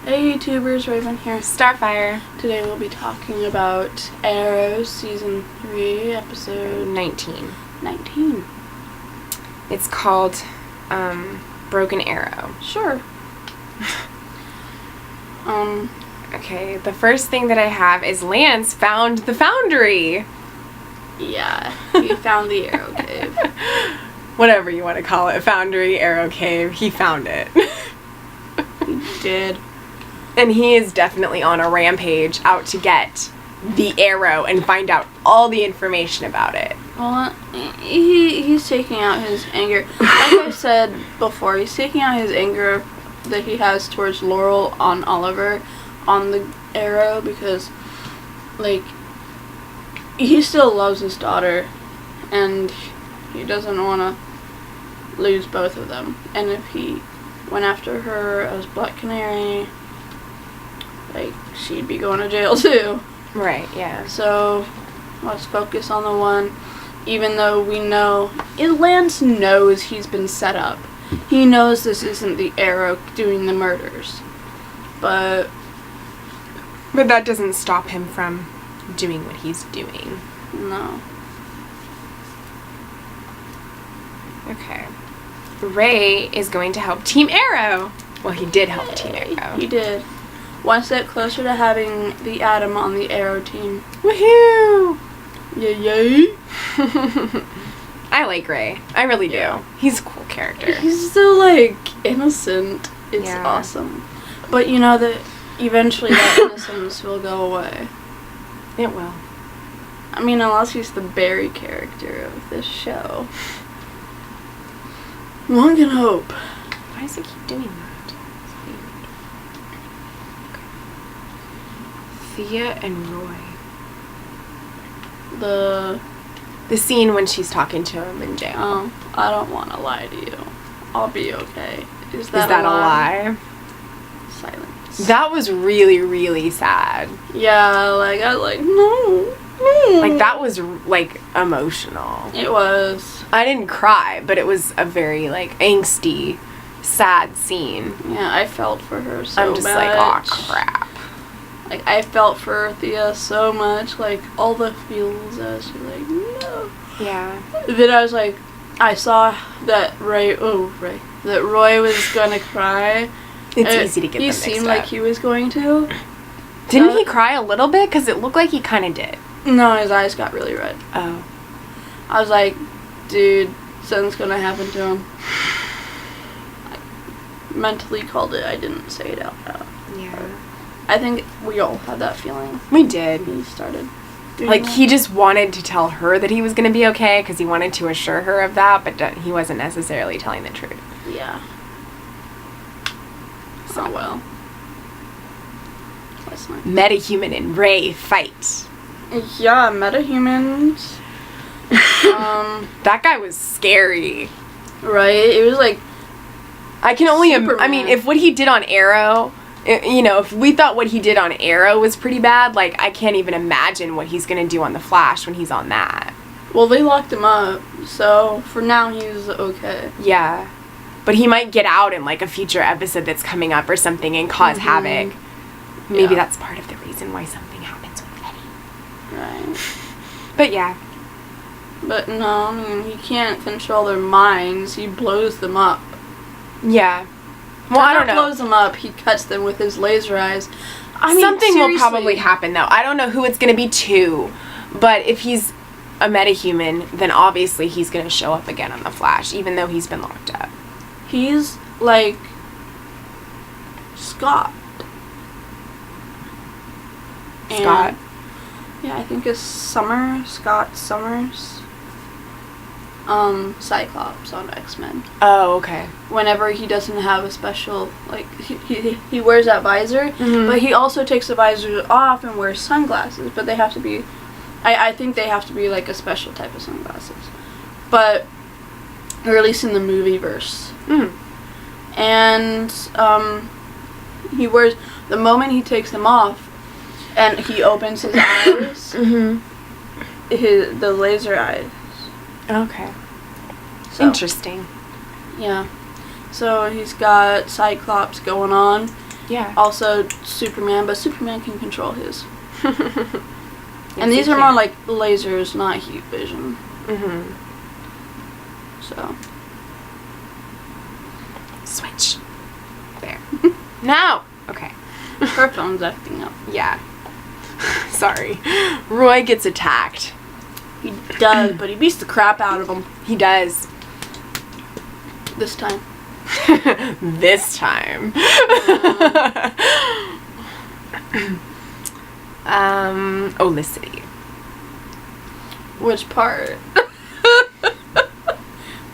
Hey YouTubers, Raven here. Starfire. Today we'll be talking about Arrow Season 3, Episode 19. 19. It's called Broken Arrow. Sure. Okay, the first thing that I have is Lance found the foundry. Yeah, he found the Arrow Cave. Whatever you want to call it, foundry, arrow cave, he found it. He did. And he is definitely on a rampage out to get the arrow and find out all the information about it. Well, he's taking out his anger. Like I said before, he's taking out his anger that he has towards Laurel on Oliver on the Arrow because, like, he still loves his daughter and he doesn't want to lose both of them. And if he went after her as Black Canary, like, she'd be going to jail too. Right, yeah. So, let's focus on the one, even though we know, Lance knows he's been set up. He knows this isn't the Arrow doing the murders. But that doesn't stop him from doing what he's doing. no. Okay. Ray is going to help Team Arrow. Well, he did help Team Arrow. He did. One step closer to having the Atom on the Arrow team. Woohoo! Yay, yay. I like Ray. I really do. Yeah. He's a cool character. He's so, like, innocent. It's Yeah. awesome. But you know that eventually that innocence will go away. It will. I mean, unless he's the Barry character of this show. One can hope. Why does it keep doing that? It's weird. Okay. Thea and Roy. The scene when she's talking to him in jail. I don't want to lie to you. I'll be okay. Is Is that a lie? Silence. That was really, really sad. Yeah, like, I was like, no. Like, that was, like, emotional. It was. I didn't cry, but it was a very, like, angsty, sad scene. Yeah, I felt for her so much. I'm just like, aw, crap. Like, I felt for Thea so much. Like, all the feels. I was just like, no. Yeah. Then I was like, I saw that that Roy was gonna cry. It's easy to get them mixed He seemed up. like he was going to. Didn't he cry a little bit? Because it looked like he kind of did. No, his eyes got really red. Oh. I was like, dude, something's gonna happen to him. I mentally called it. I didn't say it out loud. Yeah. I think we all had that feeling. We did. He started doing Like, that. he just wanted to tell her that he was going to be okay because he wanted to assure her of that, but he wasn't necessarily telling the truth. Yeah. So. Oh, well. That's nice. Metahuman and Ray fight. Yeah, metahumans. That guy was scary. Right? It was like, I can only... I Superman. mean, if what he did on Arrow... You know, if we thought what he did on Arrow was pretty bad, like, I can't even imagine what he's going to do on The Flash when he's on that. well, they locked him up, so for now he's okay. Yeah. But he might get out in, like, a future episode that's coming up or something and cause havoc. Maybe Yeah. that's part of the reason why something happens with Eddie. Right. But yeah. But no, I mean, he can't control their minds. He blows them up. Yeah. Well, I don't know. blows them up, he cuts them with his laser eyes. I mean, Something will seriously. probably happen, though. I don't know who it's going to be to, but if he's a metahuman, then obviously he's going to show up again on The Flash, even though he's been locked up. He's like Scott. Scott? Yeah, I think it's Scott Summers. Cyclops on X-Men. Oh, okay. Whenever he doesn't have a special, like, he wears that visor, Mhm. but he also takes the visor off and wears sunglasses, but they have to be, I think they have to be, like, a special type of sunglasses. But, or at least in the movie verse. Mm. And, he wears, the moment he takes them off, and he opens his eyes, Mm-hmm. the laser eyes. Okay. So, Interesting. Yeah. So he's got Cyclops going on, Yeah. Also Superman, but Superman can control his. Yes, And these he are more can. like lasers, not heat vision. Mm-hmm. So. Switch. There. No! Okay. Her phone's acting up. Yeah. Sorry. Roy gets attacked. He does, but he beats the crap out of him He does. this time. This time. Olicity. Which part?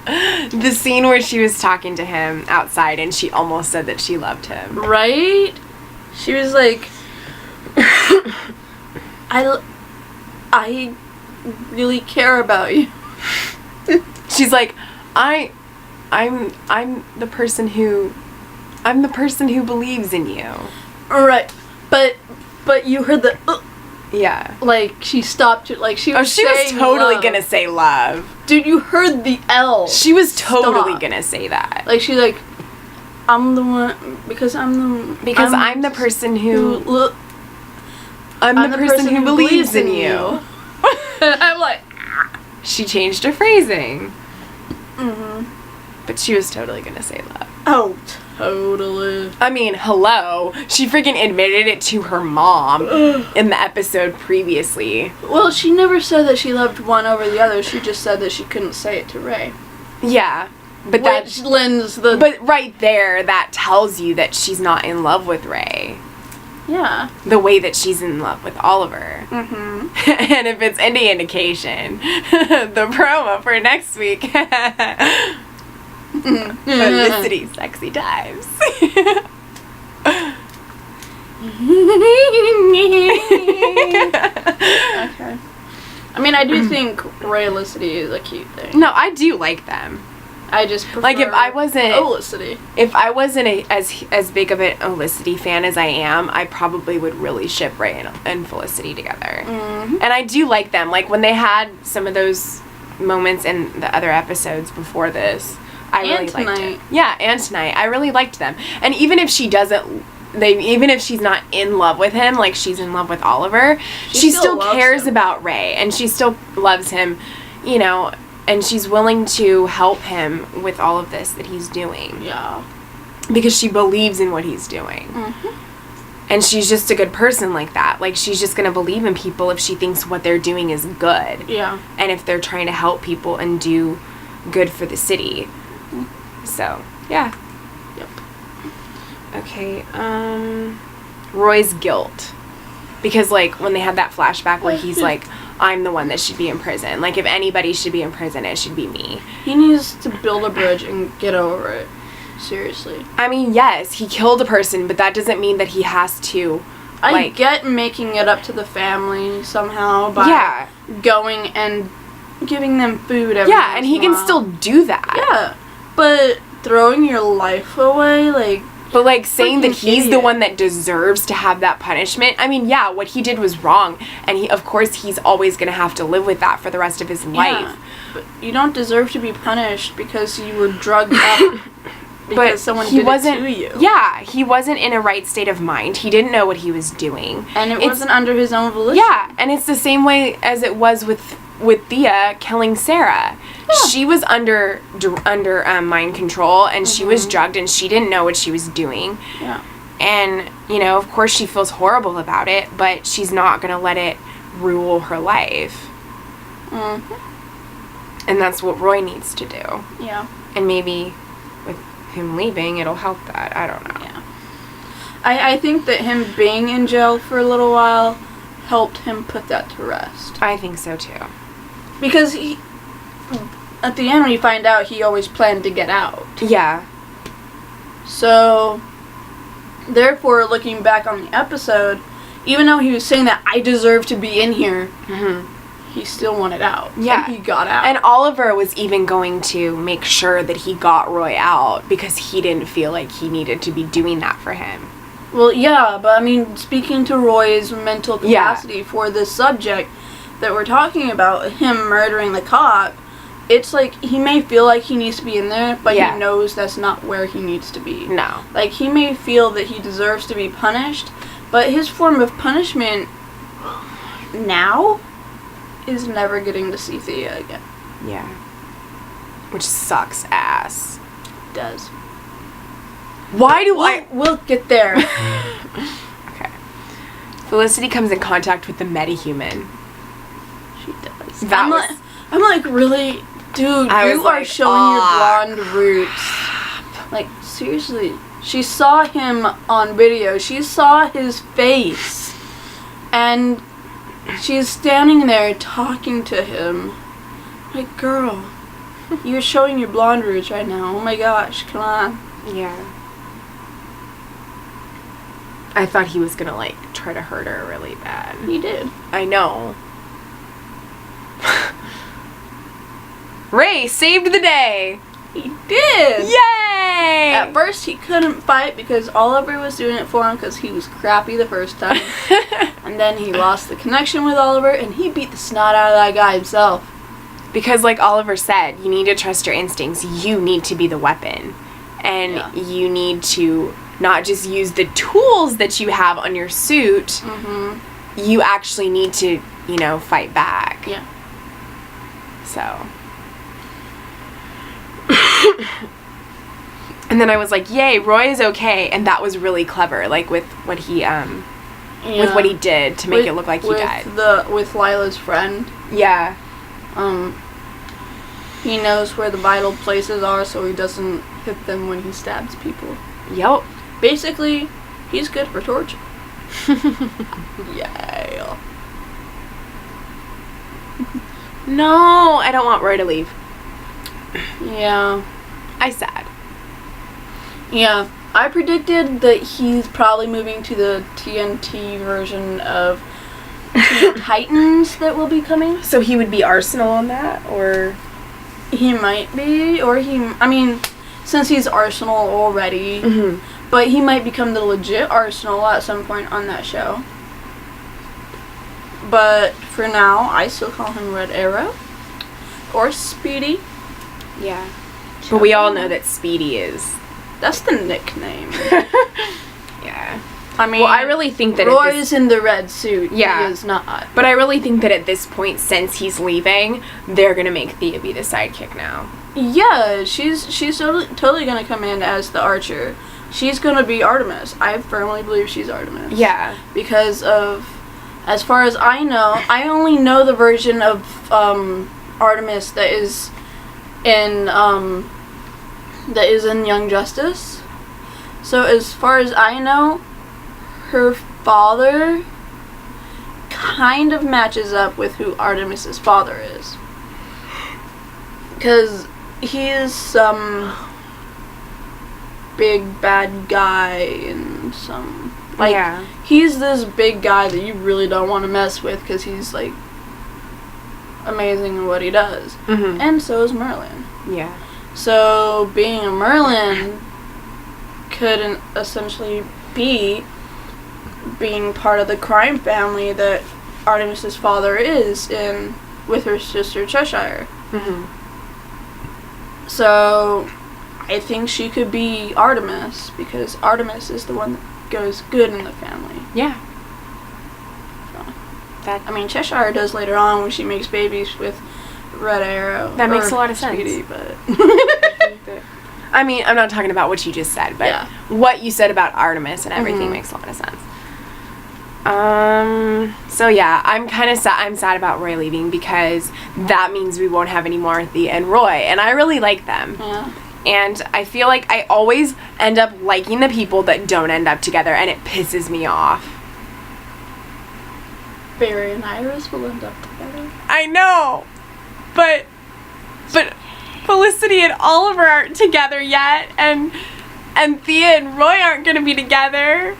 The scene where she was talking to him outside and she almost said that she loved him. Right? She was like, I really care about you. She's like, I'm the person who believes in you. Right. But you heard the Yeah. like she stopped it, like she was She was saying totally love. gonna say love. Dude, you heard the L. She was totally Stop. gonna say that. Like she's like, I'm the one because I'm the person who look. I'm the person who believes in you. I'm like, She changed her phrasing. mm-hmm. But she was totally gonna say love. Oh, totally. I mean, hello. She freaking admitted it to her mom in the episode previously. Well, she never said that she loved one over the other. She just said that she couldn't say it to Ray. Yeah. But Which lends the... But right there, that tells you that she's not in love with Ray. Yeah. The way that she's in love with Oliver. Mm-hmm. And if it's any indication, the promo for next week. Felicity Sexy Times. Okay. I mean, I do think Raylicity is a cute thing. No, I do like them. I just prefer Like, if I wasn't Olicity. as big of an Olicity fan as I am, I probably would really ship Ray and Felicity together. Mm-hmm. And I do like them. Like, when they had some of those moments in the other episodes before this, I really liked tonight. it. Yeah, and tonight. I really liked them. And even if she doesn't... even if she's not in love with him, like she's in love with Oliver, she still loves cares him. about Ray, and she still loves him, you know, and she's willing to help him with all of this that he's doing. Yeah. Because she believes in what he's doing. Mm-hmm. And she's just a good person like that. Like, she's just going to believe in people if she thinks what they're doing is good. Yeah. And if they're trying to help people and do good for the city. So, yeah. Yep. Okay, Roy's guilt. Because, like, when they had that flashback where he's like, I'm the one that should be in prison. Like, if anybody should be in prison, it should be me. He needs to build a bridge and get over it. Seriously. I mean, yes, he killed a person, but that doesn't mean that he has to, I like... get making it up to the family somehow by Yeah. going and giving them food every Yeah, and once he in a can while. still do that. Yeah, but throwing your life away, like... But, like, saying that Freaking he's the idiot. one that deserves to have that punishment, I mean, yeah, what he did was wrong, and of course, he's always gonna have to live with that for the rest of his life. Yeah, but you don't deserve to be punished because you were drugged up because But someone he did wasn't, it to you. Yeah, he wasn't in a right state of mind. He didn't know what he was doing. And it It's- wasn't under his own volition. Yeah, and it's the same way as it was with Thea killing Sarah. Yeah. She was under mind control, and she was Mhm. drugged, and she didn't know what she was doing. Yeah. And, you know, of course she feels horrible about it, but she's not going to let it rule her life. Mm-hmm. And that's what Roy needs to do. Yeah. And maybe with him leaving, it'll help that. I don't know. Yeah. I think that him being in jail for a little while helped him put that to rest. I think so, too. Because he, at the end when you find out, he always planned to get out. Yeah. So, therefore, looking back on the episode, even though he was saying that I deserve to be in here, Mm-hmm. he still wanted out. Yeah. And he got out. And Oliver was even going to make sure that he got Roy out because he didn't feel like he needed to be doing that for him. Well, yeah, but I mean, speaking to Roy's mental Yeah. capacity for this subject that we're talking about, him murdering the cop, it's like he may feel like he needs to be in there, but Yeah. he knows that's not where he needs to be. No. Like, he may feel that he deserves to be punished, but his form of punishment now is never getting to see Thea again. Yeah. Which sucks ass. It does. Why do I... We'll get there. Okay. Felicity comes in contact with the metahuman. She does. That I'm like, really? Dude, I you was are like, showing your "Ah." blonde roots. Like, seriously. She saw him on video. She saw his face. And she's standing there talking to him. Like, girl, you're showing your blonde roots right now. Oh my gosh, come on. Yeah. I thought he was gonna, like, try to hurt her really bad. He did. I know. Ray saved the day! He did! Yay! At first, he couldn't fight because Oliver was doing it for him because he was crappy the first time. And then he lost the connection with Oliver, and he beat the snot out of that guy himself. Because, like Oliver said, you need to trust your instincts. You need to be the weapon. And Yeah. you need to not just use the tools that you have on your suit. Mm-hmm. You actually need to, you know, fight back. Yeah. So. And then I was like, yay, Roy is okay. And that was really clever, like with what he with what he did to make it look like he died. With Lila's friend. Yeah. He knows where the vital places are so he doesn't hit them when he stabs people. Yep. Basically, he's good for torture. Yeah. No, I don't want Roy to leave. Yeah. I sad. Yeah. I predicted that he's probably moving to the TNT version of Teen Titans that will be coming. So he would be Arsenal on that, or? He might be, or I mean, since he's Arsenal already, Mm-hmm. but he might become the legit Arsenal at some point on that show. But for now, I still call him Red Arrow. Or Speedy. Yeah. But we all know that Speedy is. That's the nickname. Yeah. I mean, Well, I really think that Roy's in the red suit. Yeah. He is not. But I really think that at this point, since he's leaving, they're gonna make Thea be the sidekick now. Yeah, she's totally gonna come in as the Archer. She's gonna be Artemis. I firmly believe she's Artemis. Yeah. Because of, as far as I know, I only know the version of Artemis that is in Young Justice. So as far as I know, her father kind of matches up with who Artemis's father is. Because he is some big bad guy and some... Like, yeah. he's this big guy that you really don't want to mess with because he's, like, amazing in what he does. Mm-hmm. And so is Merlin. Yeah. So, being a Merlin could essentially be being part of the crime family that Artemis's father is in with her sister Cheshire. Mm-hmm. So, I think she could be Artemis because Artemis is the one that goes good in the family. Yeah. So, That. I mean, Cheshire does later on when she makes babies with Red Arrow. That makes or a lot of sense. Speedy, but I mean, I'm not talking about what you just said, but Yeah. what you said about Artemis and everything Mhm. makes a lot of sense. So yeah, I'm kind of sad. I'm sad about Roy leaving because that means we won't have any more Thea and Roy, and I really like them. yeah. And I feel like I always end up liking the people that don't end up together, and it pisses me off. Barry and Iris will end up together. I know, but Felicity and Oliver aren't together yet, and Thea and Roy aren't gonna be together.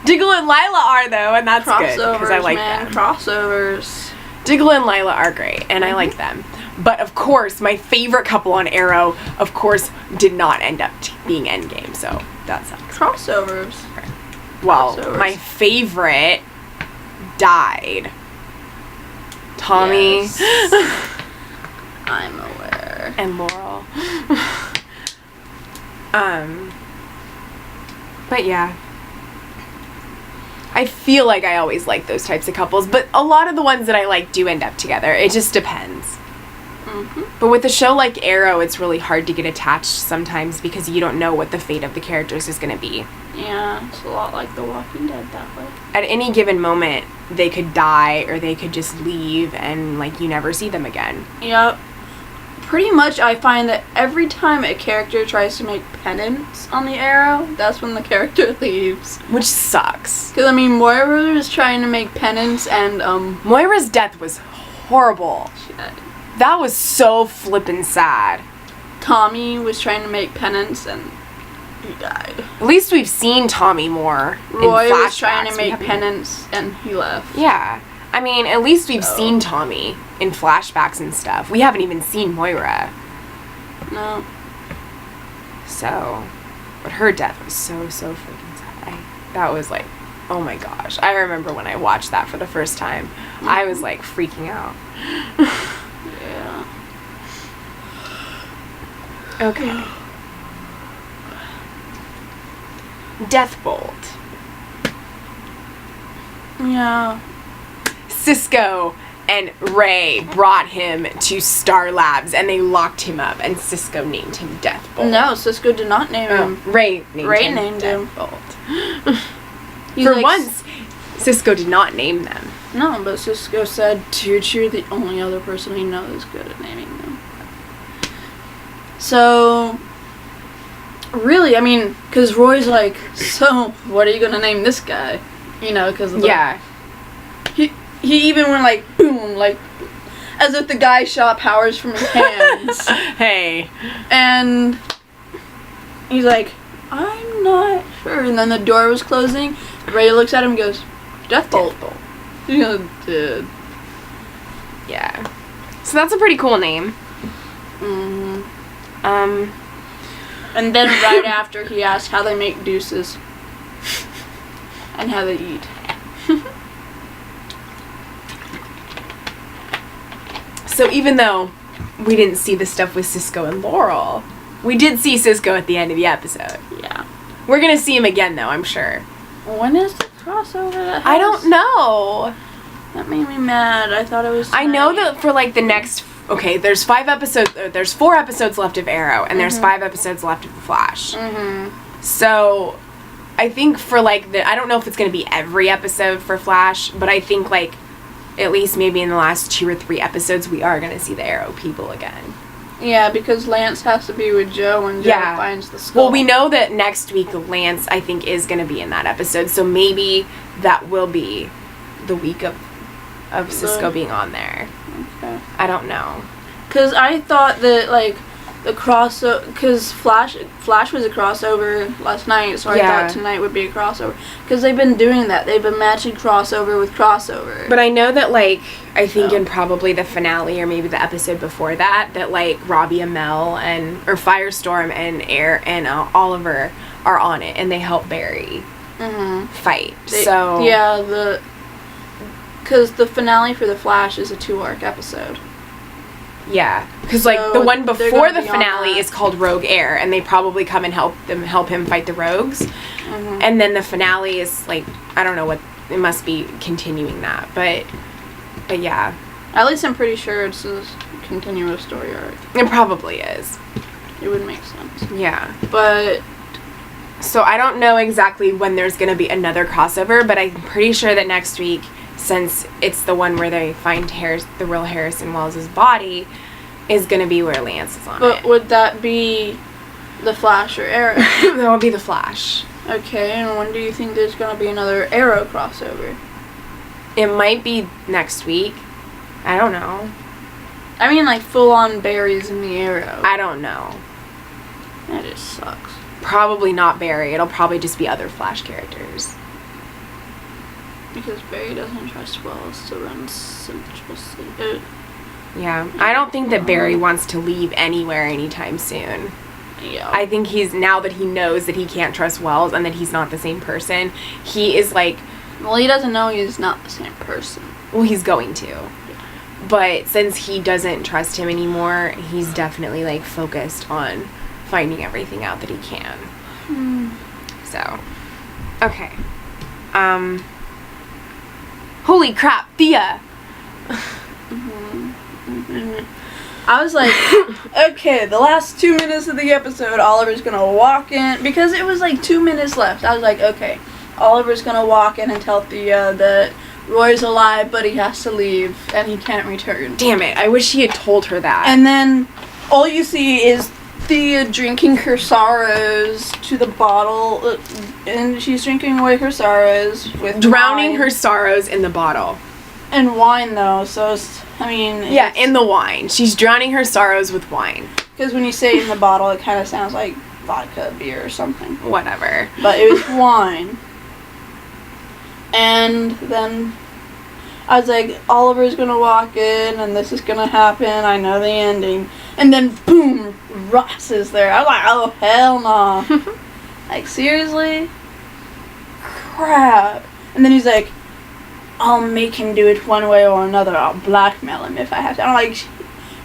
Diggle and Lila are though, and that's good because I like man. them. Crossovers. Diggle and Lila are great, and I like them. But of course, my favorite couple on Arrow, of course, did not end up being Endgame, so that sucks. Crossovers. Well, Crossovers. my favorite died. Tommy. Yes. I'm aware. And Laurel. But yeah. I feel like I always like those types of couples, but a lot of the ones that I like do end up together. It just depends. Mm-hmm. But with a show like Arrow, it's really hard to get attached sometimes because you don't know what the fate of the characters is going to be. Yeah, it's a lot like The Walking Dead that way. At any given moment, they could die or they could just leave and, like, you never see them again. Yep. Pretty much I find that every time a character tries to make penance on the Arrow, that's when the character leaves. Which sucks. Because, I mean, Moira was trying to make penance and, Moira's death was horrible. she died. That was so flippin' sad. Tommy was trying to make penance and he died. At least we've seen Tommy more. Roy in was trying to flashbacks. We make haven't- penance and he left. Yeah. I mean, at least we've So- seen Tommy in flashbacks and stuff. We haven't even seen Moira. No. So, but her death was so freaking sad. That was like, oh my gosh. I remember when I watched that for the first time. I was like freaking out. Yeah. Okay. Deathbolt. Yeah. Cisco and Ray brought him to Star Labs and they locked him up and Cisco named him Deathbolt. No, Cisco did not name him. Ray named Ray him named him. Deathbolt. He's For like, once, Cisco did not name them. No, but Cisco said, dude, you're the only other person he knows good at naming them. So, really, I mean, because Roy's like, so, what are you going to name this guy? You know, because of the... Yeah. He even went like, boom, like, as if the guy shot powers from his hands. Hey. And he's like, I'm not sure. And then the door was closing. Ray looks at him and goes, Deathbolt. You know, dude. Yeah. So that's a pretty cool name. Mm-hmm. Um, And then right after he asked how they make deuces. And how they eat. So even though we didn't see the stuff with Cisco and Laurel, we did see Cisco at the end of the episode. Yeah. We're gonna see him again though, I'm sure. When is the crossover that I don't know. That made me mad. I thought it was I know tonight. that for like the next, okay, there's 5 episodes, there's 4 episodes left of Arrow, and there's 5 episodes left of The Flash. Mm-hmm. So, I think for like I don't know if it's gonna be every episode for Flash, but I think like, at least maybe in the last 2 or 3 episodes, we are gonna see the Arrow people again. Yeah, because Lance has to be with Joe when Joe Yeah. finds the skull. Well, we know that next week Lance, I think, is gonna be in that episode, so maybe that will be the week of Cisco being on there. Okay. I don't know. Because I thought that, like, the crossover... Because Flash was a crossover last night, so I Yeah. thought tonight would be a crossover. Because they've been doing that. They've been matching crossover with crossover. But I know that, like, I think Oh. in probably the finale or maybe the episode before that, like, Robbie Amell or Firestorm and Oliver are on it, and they help Barry Mm-hmm. fight. So... Yeah, because the finale for The Flash is a 2-arc episode. Yeah, because like So the one they're before gonna the be on finale that. is called Rogue Air, and they probably come and help him fight the Rogues, Mm-hmm. and then the finale is like, I don't know what, it must be continuing that, but yeah, At least I'm pretty sure it's a continuous story arc. it probably is. It would make sense. Yeah. But So I don't know exactly when there's gonna be another crossover, but I'm pretty sure that next week, since it's the one where they find the real Harrison Wells' body, is gonna be where Lance is on it. would that be the Flash or Arrow? That will be the Flash. Okay, and when do you think there's gonna be another Arrow crossover? It might be next week. I don't know. I mean, like, full-on berries in the Arrow. I don't know. That just sucks. Probably not Barry. It'll probably just be other Flash characters. Because Barry doesn't trust Wells to run Central City. Yeah. I don't think that Barry wants to leave anywhere anytime soon. Yeah. I think now that he knows that he can't trust Wells and that he's not the same person, he is like, Well, he doesn't know he's not the same person. well, he's going to. But since he doesn't trust him anymore, he's definitely, like, focused on finding everything out that he can. So, okay. Holy crap, Thea! I was like, okay, the last 2 minutes of the episode, Oliver's gonna walk in, because it was like 2 minutes left. I was like, okay, Oliver's gonna walk in and tell Thea that Roy's alive, but he has to leave, and he can't return. Damn it, I wish he had told her that. And then, all you see is Thea drinking her sorrows to the bottle, and she's drinking away her sorrows with Drowning wine. her sorrows in the bottle. And wine, though, so, Yeah, in the wine. She's drowning her sorrows with wine. because when you say in the bottle, it kind of sounds like vodka, beer, or something. Whatever. But it was wine. And then I was like, Oliver's gonna walk in and this is gonna happen. I know the ending. And then boom, Ross is there. I was like, oh hell no. Like seriously? Crap. And then he's like, I'll make him do it one way or another. I'll blackmail him if I have to. I'm like,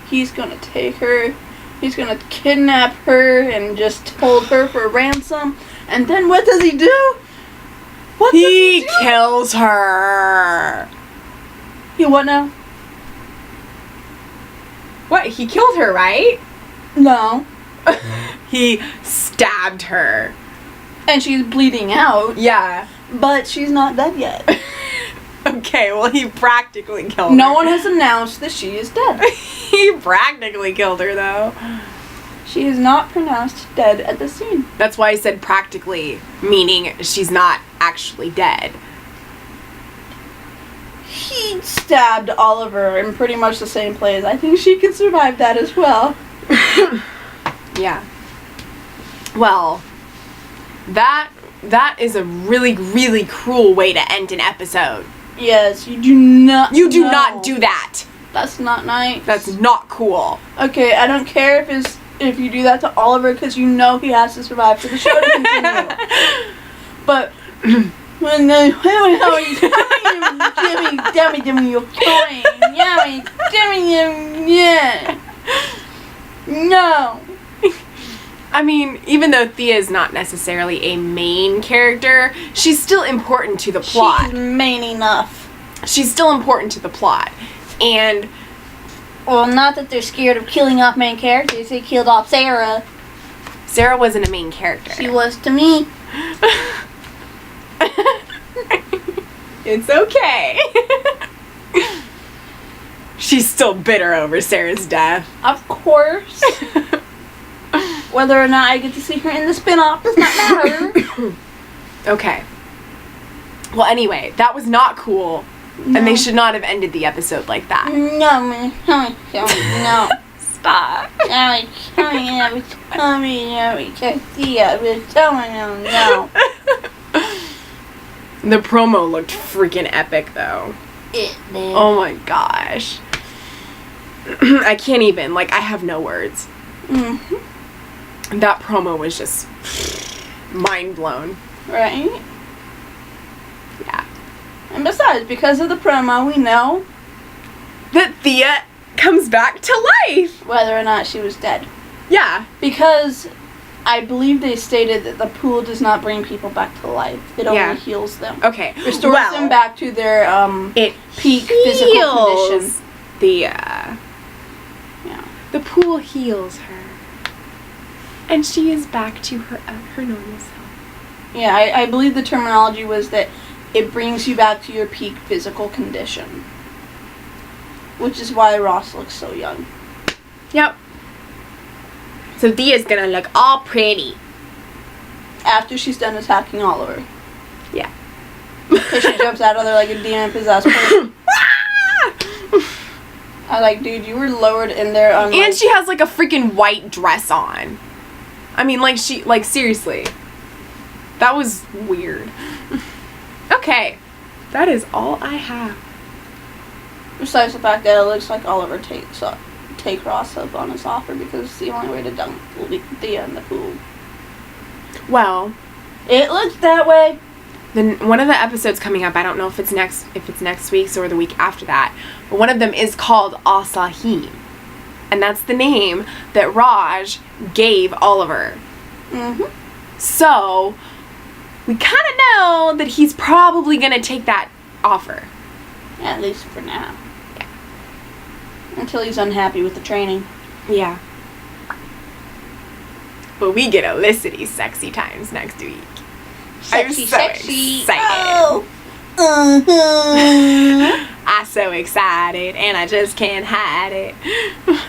he's gonna take her. He's gonna kidnap her and just hold her for ransom. And then what does he do? What does He do? kills her. He what now? What? He killed her, right? No. He stabbed her. And she's bleeding out, Yeah. but she's not dead yet. Okay, well, he practically killed her. No one has announced that she is dead. He practically killed her, though. She is not pronounced dead at the scene. That's why I said practically, meaning she's not actually dead. He stabbed Oliver in pretty much the same place. I think she could survive that as well. Yeah. Well, that is a really, really cruel way to end an episode. Yes, you do not. You do no. not do that. That's not nice. That's not cool. Okay, I don't care if you do that to Oliver because you know he has to survive for the show to continue. But when the Jimmy, you're killing. Jimmy, yeah. No. I mean, even though Thea is not necessarily a main character, she's still important to the plot. She's main enough. She's still important to the plot. And Well, not that they're scared of killing off main characters. They killed off Sarah. Sarah wasn't a main character. She was to me. It's okay. She's still bitter over Sarah's death. Of course. Whether or not I get to see her in the spin-off does not matter. Okay. Well, anyway, that was not cool. No. And they should not have ended the episode like that. No. Stop. No. The promo looked freaking epic, though. It did. Oh my gosh. I can't even. Like, I have no words. Mm-hmm. That promo was just mind blown. Right? Yeah. And besides, because of the promo, we know That Thea comes back to life. whether or not she was dead. Yeah. Because I believe they stated that the pool does not bring people back to life. It only Yeah. heals them. Okay. Restores them back to their It peak physical condition. Thea. Yeah. The pool heals her. And she is back to her normal self. Yeah, I believe the terminology was that it brings you back to your peak physical condition. Which is why Ross looks so young. Yep. So Thea's gonna look all pretty. After she's done attacking Oliver. Yeah. Because she jumps out of there like a demon-possessed person. I was like, dude, you were lowered in there on And she has like a freaking white dress on. I mean, like seriously. That was weird. Okay. That is all I have. Besides the fact that it looks like Oliver take Ross up on his offer because it's the only way to dunk Thea in the pool. Well, It looks that way. then one of the episodes coming up, I don't know if it's next week's or the week after that, One of them is called Asahim. And that's the name that Raj gave Oliver. So, we kind of know that he's probably going to take that offer. At least for now. Yeah. Until he's unhappy with the training. Yeah. But we get Olicity sexy times next week. Sexy, I'm so sexy. excited. Oh. I'm so excited and I just can't hide it.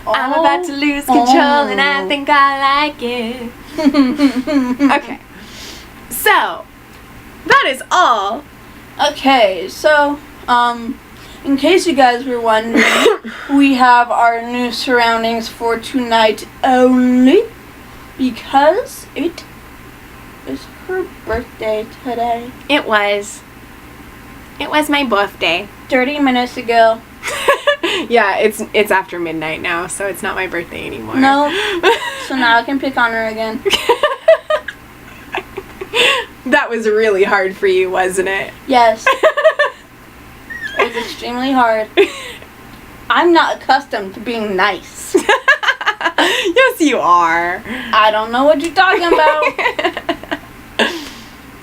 I'm about to lose control and I think I like it. Okay. So, that is all. Okay, so, in case you guys were wondering, we have our new surroundings for tonight only because it is her birthday today. It was my birthday. 30 minutes ago. Yeah, it's after midnight now, so it's not my birthday anymore. No. So now I can pick on her again. That was really hard for you, wasn't it? Yes. It was extremely hard. I'm not accustomed to being nice. Yes, you are. I don't know what you're talking about.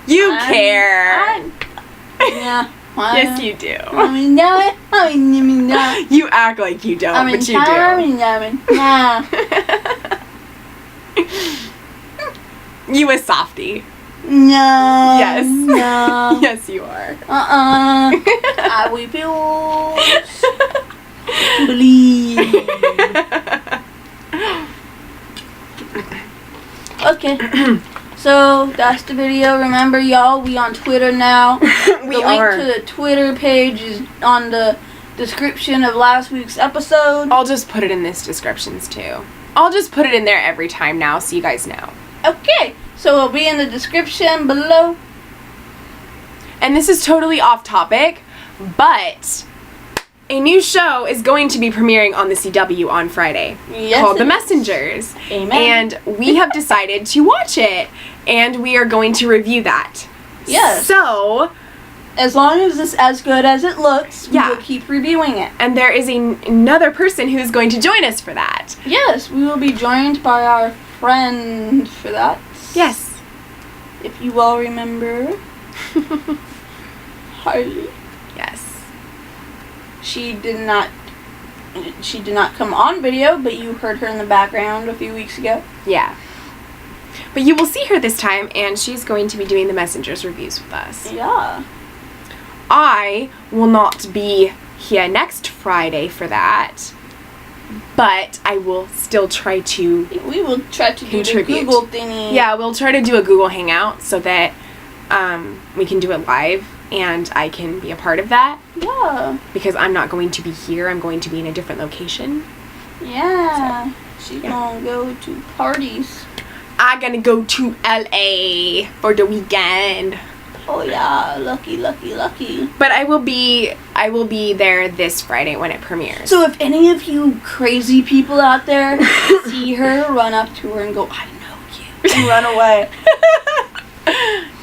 You care. Yeah. Yes, you do. You act like you don't, but you do. You a softie. No. Yes. No. Yes, you are. I refuse to believe. Okay. So that's the video. Remember, y'all, we on Twitter now. We are. The link to the Twitter page is on the description of last week's episode. I'll just put it in this descriptions too. I'll just put it in there every time now so you guys know. Okay. So it'll be in the description below. And this is totally off topic, but a new show is going to be premiering on the CW on Friday called The Messengers. Amen. And we have decided to watch it, and we are going to review that. Yes. So, as long as it's as good as it looks, we will keep reviewing it. And there is another person who's going to join us for that. Yes, we will be joined by our friend for that. Yes. If you all remember. Harley. Yes. She did not come on video, but you heard her in the background a few weeks ago. Yeah. But you will see her this time, and she's going to be doing the Messengers reviews with us. Yeah. I will not be here next Friday for that, but I will still try to We will try to contribute. do the Google thingy. Yeah, we'll try to do a Google Hangout so that we can do it live, and I can be a part of that. Yeah. Because I'm not going to be here. I'm going to be in a different location. Yeah. She's gonna go to parties. I'm gonna go to LA for the weekend. Oh yeah, lucky, lucky, lucky. But I will be there this Friday when it premieres. So if any of you crazy people out there see her, run up to her and go, I know you, and run away.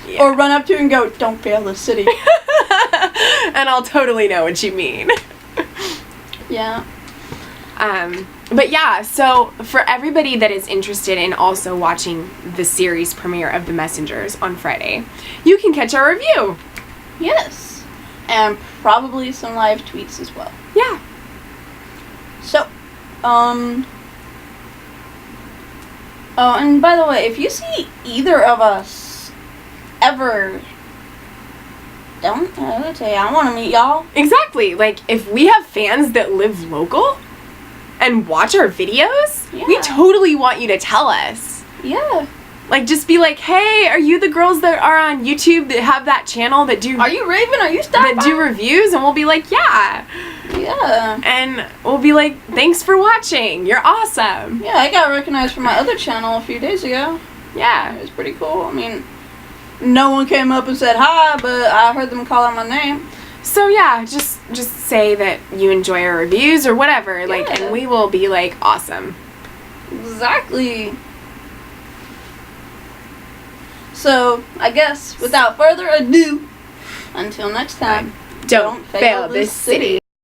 Yeah. Or run up to her and go, don't fail the city. And I'll totally know what you mean. Yeah. But yeah, so for everybody that is interested in also watching the series premiere of The Messengers on Friday, you can catch our review. Yes. And probably some live tweets as well. Yeah. So, oh, and by the way, if you see either of us ever, I want to meet y'all. Exactly. Like, if we have fans that live local and watch our videos, we totally want you to tell us. Yeah. Like, just be like, hey, are you the girls that are on YouTube that have that channel that do... Are you Raven? Are you Starfire? That do reviews? And we'll be like, yeah. Yeah. And we'll be like, thanks for watching. You're awesome. Yeah, I got recognized from my other channel a few days ago. Yeah. It was pretty cool. I mean, no one came up and said hi, but I heard them call out my name. So yeah, just say that you enjoy our reviews or whatever, like, and we will be like, awesome. Exactly. So, I guess, without further ado, until next time, don't fail this city.